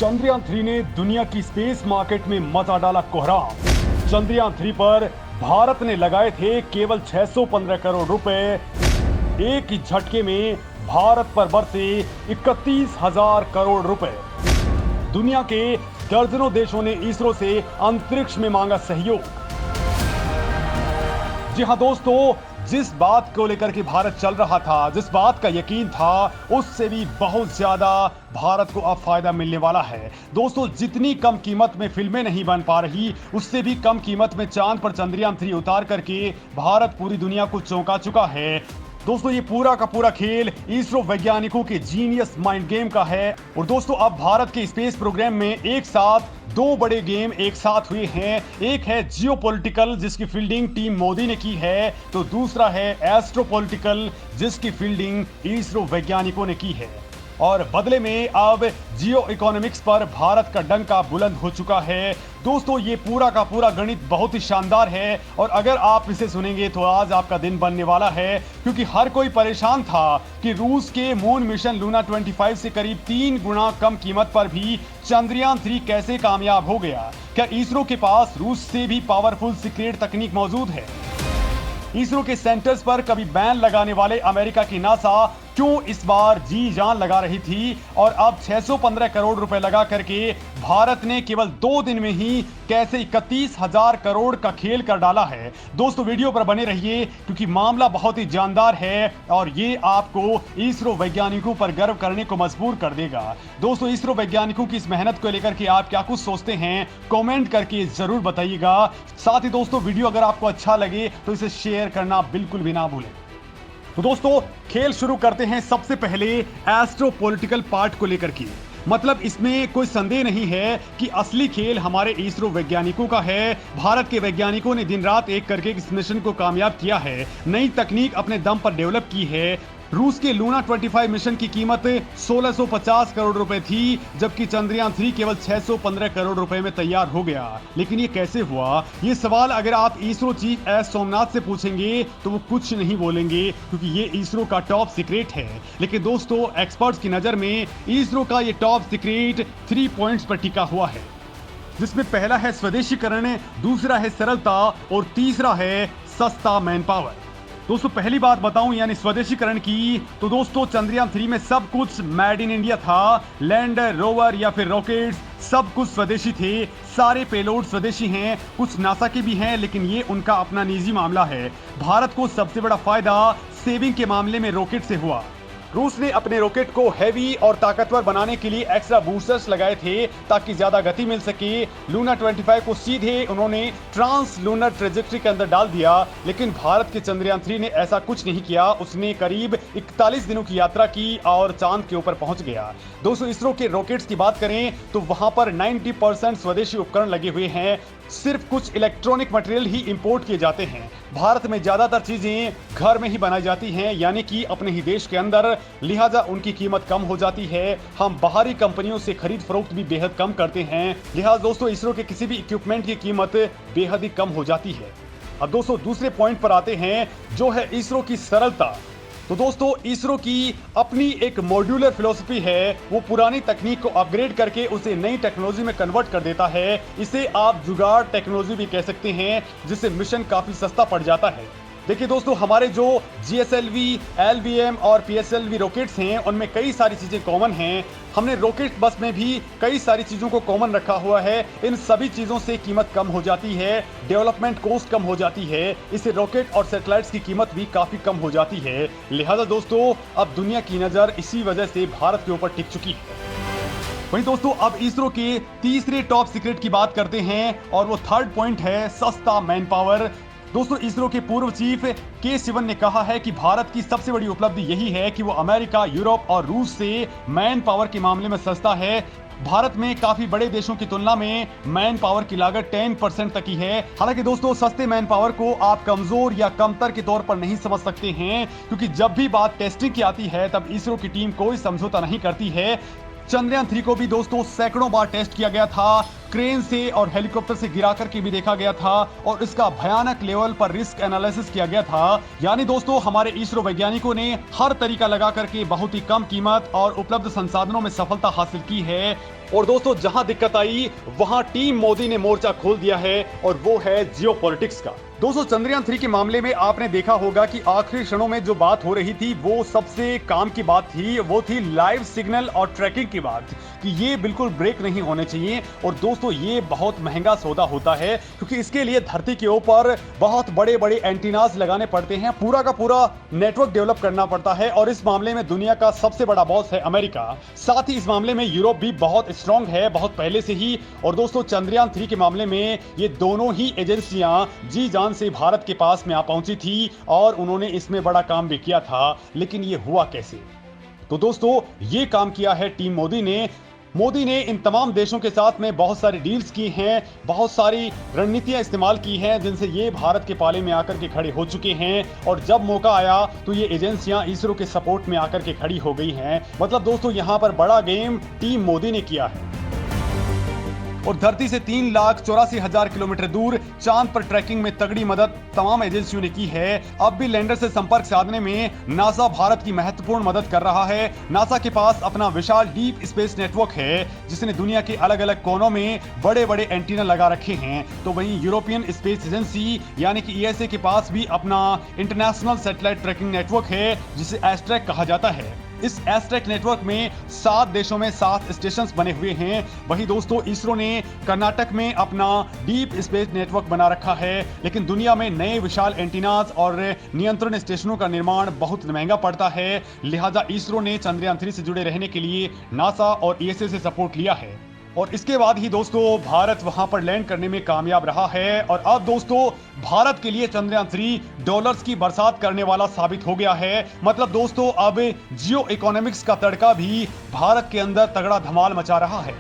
चंद्रयान 3 ने दुनिया की स्पेस मार्केट में मचा डाला कोहराम। चंद्रयान 3 पर भारत ने लगाए थे केवल 615 करोड़ रुपए। एक ही झटके में भारत पर बरसे 31,000 करोड़ रुपए। दुनिया के दर्जनों देशों ने इसरो से अंतरिक्ष में मांगा सहयोग। जी हां दोस्तों, जिस बात को लेकर के भारत चल रहा था, जिस बात का यकीन था, उससे भी बहुत ज्यादा भारत को अब फायदा मिलने वाला है। दोस्तों, जितनी कम कीमत में फिल्में नहीं बन पा रही, उससे भी कम कीमत में चांद पर चंद्रयान 3 उतार करके भारत पूरी दुनिया को चौंका चुका है। दोस्तों, ये पूरा का पूरा खेल इसरो वैज्ञानिकों के जीनियस माइंड गेम का है। और दोस्तों, अब भारत के स्पेस प्रोग्राम में एक साथ दो बड़े गेम एक साथ हुए हैं। एक है जियोपॉलिटिकल, जिसकी फील्डिंग टीम मोदी ने की है, तो दूसरा है एस्ट्रोपॉलिटिकल, जिसकी फील्डिंग इसरो वैज्ञानिकों ने की है। और बदले में अब जियो इकोनॉमिक्स पर भारत का डंका बुलंद हो चुका है। दोस्तों, ये पूरा का पूरा गणित बहुत ही शानदार है और अगर आप इसे सुनेंगे तो आज आपका दिन बनने वाला है, क्योंकि हर कोई परेशान था कि रूस के मून मिशन लूना 25 से करीब 3 गुना कम कीमत पर भी चंद्रयान 3 कैसे कामयाब हो गया। क्या इसरो के पास रूस से भी पावरफुल सीक्रेट तकनीक मौजूद है? इसरो के सेंटर्स पर कभी बैन लगाने वाले अमेरिका की नासा क्यों इस बार जी जान लगा रही थी और अब 615 करोड़ रुपए लगा करके भारत ने केवल 2 दिन में ही कैसे 31,000 करोड़ का खेल कर डाला है। दोस्तों, वीडियो पर बने रहिए क्योंकि मामला बहुत ही जानदार है और ये आपको इसरो वैज्ञानिकों पर गर्व करने को मजबूर कर देगा। दोस्तों, इसरो वैज्ञानिकों की इस मेहनत को लेकर के आप क्या कुछ सोचते हैं, कमेंट करके जरूर बताइएगा। साथ ही दोस्तों, वीडियो अगर आपको अच्छा लगे तो इसे शेयर करना बिल्कुल भी ना भूलें। तो दोस्तों, खेल शुरू करते हैं सबसे पहले एस्ट्रोपॉलिटिकल पार्ट को लेकर के। मतलब इसमें कोई संदेह नहीं है कि असली खेल हमारे इसरो वैज्ञानिकों का है। भारत के वैज्ञानिकों ने दिन रात एक करके इस मिशन को कामयाब किया है, नई तकनीक अपने दम पर डेवलप की है। रूस के लूना 25 मिशन की कीमत 1650 करोड़ रुपए थी, जबकि चंद्रयान 3 केवल 615 करोड़ रुपए में तैयार हो गया। लेकिन ये कैसे हुआ? ये सवाल अगर आप इसरो चीफ एस सोमनाथ से पूछेंगे तो वो कुछ नहीं बोलेंगे, क्योंकि ये इसरो का टॉप सीक्रेट है। लेकिन दोस्तों, एक्सपर्ट्स की नजर में इसरो का ये टॉप सीक्रेट 3 पॉइंट्स पर टिका हुआ है, जिसमें पहला है स्वदेशीकरण, दूसरा है सरलता और तीसरा है सस्ता मैन पावर। दोस्तों, पहली बात बताऊं यानी स्वदेशीकरण की, तो दोस्तों चंद्रयान 3 में सब कुछ मेड इन इंडिया था। लैंडर, रोवर या फिर रॉकेट्स सब कुछ स्वदेशी थे। सारे पेलोड स्वदेशी हैं, कुछ नासा के भी हैं, लेकिन ये उनका अपना निजी मामला है। भारत को सबसे बड़ा फायदा सेविंग के मामले में रॉकेट से हुआ। रूस ने अपने रॉकेट को हैवी और ताकतवर बनाने के लिए एक्स्ट्रा बूस्टर्स लगाए थे ताकि ज्यादा गति मिल सके। लूना 25 को सीधे उन्होंने ट्रांस लूनर ट्रेजेक्ट्री के अंदर डाल दिया, लेकिन भारत के चंद्रयान 3 ने ऐसा कुछ नहीं किया। उसने करीब 41 दिनों की यात्रा की और चांद के ऊपर पहुंच गया। दोस्तों, इसरो के रॉकेट्स की बात करें तो वहां पर 90% स्वदेशी उपकरण लगे हुए हैं। सिर्फ कुछ इलेक्ट्रॉनिक मटेरियल ही इंपोर्ट किए जाते हैं। भारत में ज्यादातर चीजें घर में ही बनाई जाती हैं, यानी कि अपने ही देश के अंदर, लिहाजा उनकी कीमत कम हो जाती है। हम बाहरी कंपनियों से खरीद फरोख्त भी बेहद कम करते हैं, लिहाजा दोस्तों इसरो के किसी भी इक्विपमेंट की कीमत बेहद ही कम हो जाती है। अब दोस्तों, दूसरे पॉइंट पर आते हैं, जो है इसरो की सरलता। तो दोस्तों, इसरो की अपनी एक मॉड्यूलर फिलॉसफी है। वो पुरानी तकनीक को अपग्रेड करके उसे नई टेक्नोलॉजी में कन्वर्ट कर देता है। इसे आप जुगाड़ टेक्नोलॉजी भी कह सकते हैं, जिससे मिशन काफी सस्ता पड़ जाता है। देखिए दोस्तों, हमारे जो GSLV, LVM और PSLV रॉकेट्स हैं, उनमें कई सारी चीजें कॉमन हैं। हमने रॉकेट बस में भी कई सारी चीजों को कॉमन रखा हुआ है। इन सभी चीजों से कीमत कम हो जाती है, डेवलपमेंट कॉस्ट कम हो जाती है। इससे रॉकेट और सैटेलाइट्स की कीमत भी काफी कम हो जाती है। लिहाजा दोस्तों, अब दुनिया की नजर इसी वजह से भारत के ऊपर टिक चुकी है। वहीं दोस्तों, अब इसरो के तीसरे टॉप सीक्रेट की बात करते हैं और वो थर्ड पॉइंट है सस्ता मैन पावर। दोस्तों, इसरो के पूर्व चीफ के सिवन ने कहा है कि भारत की सबसे बड़ी उपलब्धि यही है कि वो अमेरिका, यूरोप और रूस से मैन पावर के मामले में सस्ता है। भारत में काफी बड़े देशों की तुलना में मैन पावर की लागत 10% तक ही है। हालांकि दोस्तों, सस्ते मैन पावर को आप कमजोर या कमतर के तौर पर नहीं समझ सकते हैं, क्योंकि जब भी बात टेस्टिंग की आती है तब इसरो की टीम कोई समझौता नहीं करती है। चंद्रयान 3 को भी दोस्तों सैकड़ों बार टेस्ट किया गया था। क्रेन से और हेलीकॉप्टर से गिरा करके भी देखा गया था और इसका भयानक लेवल पर रिस्क एनालिसिस किया गया था। यानी दोस्तों हमारे इसरो वैज्ञानिकों ने हर तरीका लगा करके बहुत ही कम कीमत और उपलब्ध संसाधनों में सफलता हासिल की है। और दोस्तों जहां दिक्कत आई वहां टीम मोदी ने मोर्चा खोल दिया है और वो है जियोपॉलिटिक्स का। दोस्तों चंद्रयान 3 के मामले में आपने देखा होगा कि आखिरी क्षणों में जो बात हो रही थी वो सबसे काम की बात थी, वो थी लाइव सिग्नल और ट्रैकिंग की बात कि ये बिल्कुल ब्रेक नहीं होने चाहिए। और दोस्तों ये बहुत महंगा सौदा होता है क्योंकि इसके लिए धरती के ऊपर बहुत बड़े बड़े एंटीनास लगाने पड़ते हैं, पूरा का पूरा नेटवर्क डेवलप करना पड़ता है और इस मामले में दुनिया का सबसे बड़ा बॉस है अमेरिका। साथ ही इस मामले में यूरोप भी बहुत स्ट्रांग है, बहुत पहले से ही। और दोस्तों चंद्रयान 3 के मामले में ये दोनों ही एजेंसियां जी जान से भारत के पास में आ पहुंची थी और उन्होंने इसमें बड़ा काम भी किया था, लेकिन ये हुआ कैसे? तो दोस्तों ये काम किया है टीम मोदी ने। मोदी ने इन तमाम देशों के साथ में बहुत सारी डील्स की हैं, बहुत सारी रणनीतियां इस्तेमाल की हैं जिनसे ये भारत के पाले में आकर के खड़े हो चुके हैं। और जब मौका आया तो ये एजेंसियां इसरो के सपोर्ट में आकर के खड़ी हो गई हैं। मतलब दोस्तों यहां पर बड़ा गेम टीम मोदी ने किया है। और धरती से 3,84,000 किलोमीटर दूर चांद पर ट्रैकिंग में तगड़ी मदद तमाम एजेंसियों ने की है। अब भी लैंडर से संपर्क साधने में नासा भारत की महत्वपूर्ण मदद कर रहा है। नासा के पास अपना विशाल डीप स्पेस नेटवर्क है जिसने दुनिया के अलग अलग कोनों में बड़े बड़े एंटीना लगा रखे हैं। तो वहीं यूरोपियन स्पेस एजेंसी यानी कि ईएसए के पास भी अपना इंटरनेशनल सैटेलाइट ट्रैकिंग नेटवर्क है जिसे एस्ट्रैक कहा जाता है। इस एस्ट्रैक नेटवर्क में 7 देशों में 7 स्टेशन बने हुए हैं। वहीं दोस्तों इसरो ने कर्नाटक में अपना डीप स्पेस नेटवर्क बना रखा है, लेकिन दुनिया में नए विशाल एंटीनास और नियंत्रण स्टेशनों का निर्माण बहुत महंगा पड़ता है। लिहाजा इसरो ने चंद्रयान 3 से जुड़े रहने के लिए नासा और ईएसए से सपोर्ट लिया है। और इसके बाद ही दोस्तों भारत वहां पर लैंड करने में कामयाब रहा है। और अब दोस्तों भारत के लिए चंद्रयान 3 डॉलर्स की बरसात करने वाला साबित हो गया है। मतलब दोस्तों अब जियो इकोनॉमिक्स का तड़का भी भारत के अंदर तगड़ा धमाल मचा रहा है।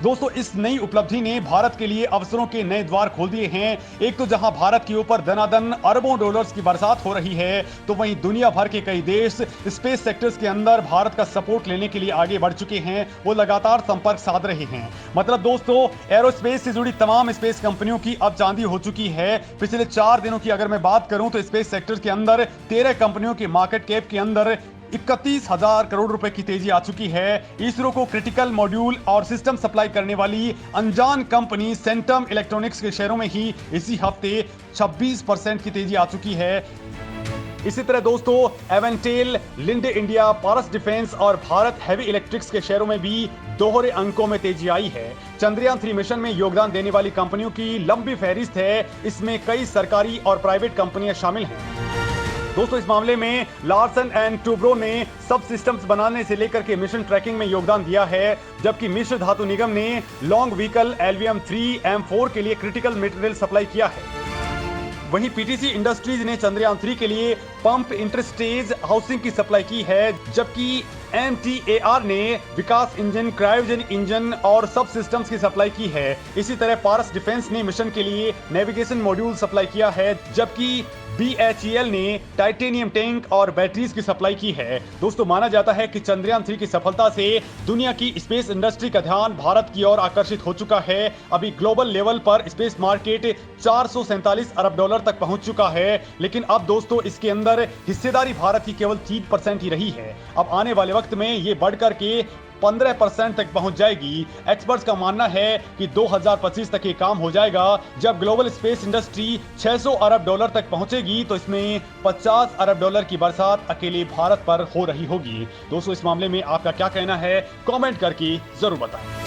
दोस्तों इस नई उपलब्धि ने भारत के लिए अवसरों के नए द्वार खोल दिए हैं। एक तो जहां भारत के ऊपर दनादन अरबों डॉलर्स की बरसात हो रही है, तो वहीं दुनिया भर के कई देश स्पेस सेक्टर्स के अंदर भारत का सपोर्ट लेने के लिए आगे बढ़ चुके हैं। वो लगातार संपर्क साध रहे हैं। मतलब दोस्तों एरोस्पेस से जुड़ी तमाम स्पेस कंपनियों की अब चांदी हो चुकी है। पिछले 4 दिनों की अगर मैं बात करूं तो स्पेस सेक्टर के अंदर 13 कंपनियों के मार्केट कैप के अंदर 31,000 करोड़ रुपए की तेजी आ चुकी है। इसरो को क्रिटिकल मॉड्यूल और सिस्टम सप्लाई करने वाली अनजान कंपनी सेंटम इलेक्ट्रॉनिक्स के शेयरों में ही इसी हफ्ते 26% की तेजी आ चुकी है। इसी तरह दोस्तों एवेंटेल, लिंडे इंडिया, पारस डिफेंस और भारत हेवी इलेक्ट्रिक्स के शेयरों में भी दोहरे अंकों में तेजी आई है। चंद्रयान 3 मिशन में योगदान देने वाली कंपनियों की लंबी फहरिस्त है। इसमें कई सरकारी और प्राइवेट कंपनियां शामिल हैं। दोस्तों इस मामले में लार्सन एंड टूब्रो ने सब सिस्टम्स बनाने से लेकर के मिशन ट्रैकिंग में योगदान दिया है, जबकि मिश्र धातु निगम ने लॉन्ग व्हीकल LVM-3 M4 के लिए क्रिटिकल मटेरियल सप्लाई किया है। वहीं पीटीसी इंडस्ट्रीज ने चंद्रयान 3 के लिए पंप इंटरस्टेज हाउसिंग की सप्लाई की है, जबकि MTAR ने विकास इंजन, क्रायोजेनिक इंजन और सब सिस्टम्स की सप्लाई की है। इसी तरह पारस डिफेंस ने मिशन के लिए नेविगेशन मॉड्यूल सप्लाई किया है, जबकि BHEL ने टाइटेनियम टैंक और बैटरीज की सप्लाई की है। दोस्तों माना जाता है कि चंद्रयान 3 की सफलता से दुनिया की स्पेस इंडस्ट्री का ध्यान भारत की ओर आकर्षित हो चुका है। अभी ग्लोबल लेवल पर स्पेस मार्केट 447 अरब डॉलर तक पहुंच चुका है, लेकिन अब दोस्तों इसके अंदर हिस्सेदारी भारत की केवल 3% ही रही है। अब आने वाले वक्त में ये बढ़कर के 15% तक पहुंच जाएगी। एक्सपर्ट्स का मानना है कि 2025 तक ये काम हो जाएगा। जब ग्लोबल स्पेस इंडस्ट्री 600 अरब डॉलर तक पहुंचेगी तो इसमें 50 अरब डॉलर की बरसात अकेले भारत पर हो रही होगी। दोस्तों इस मामले में आपका क्या कहना है, कमेंट करके जरूर बताएं।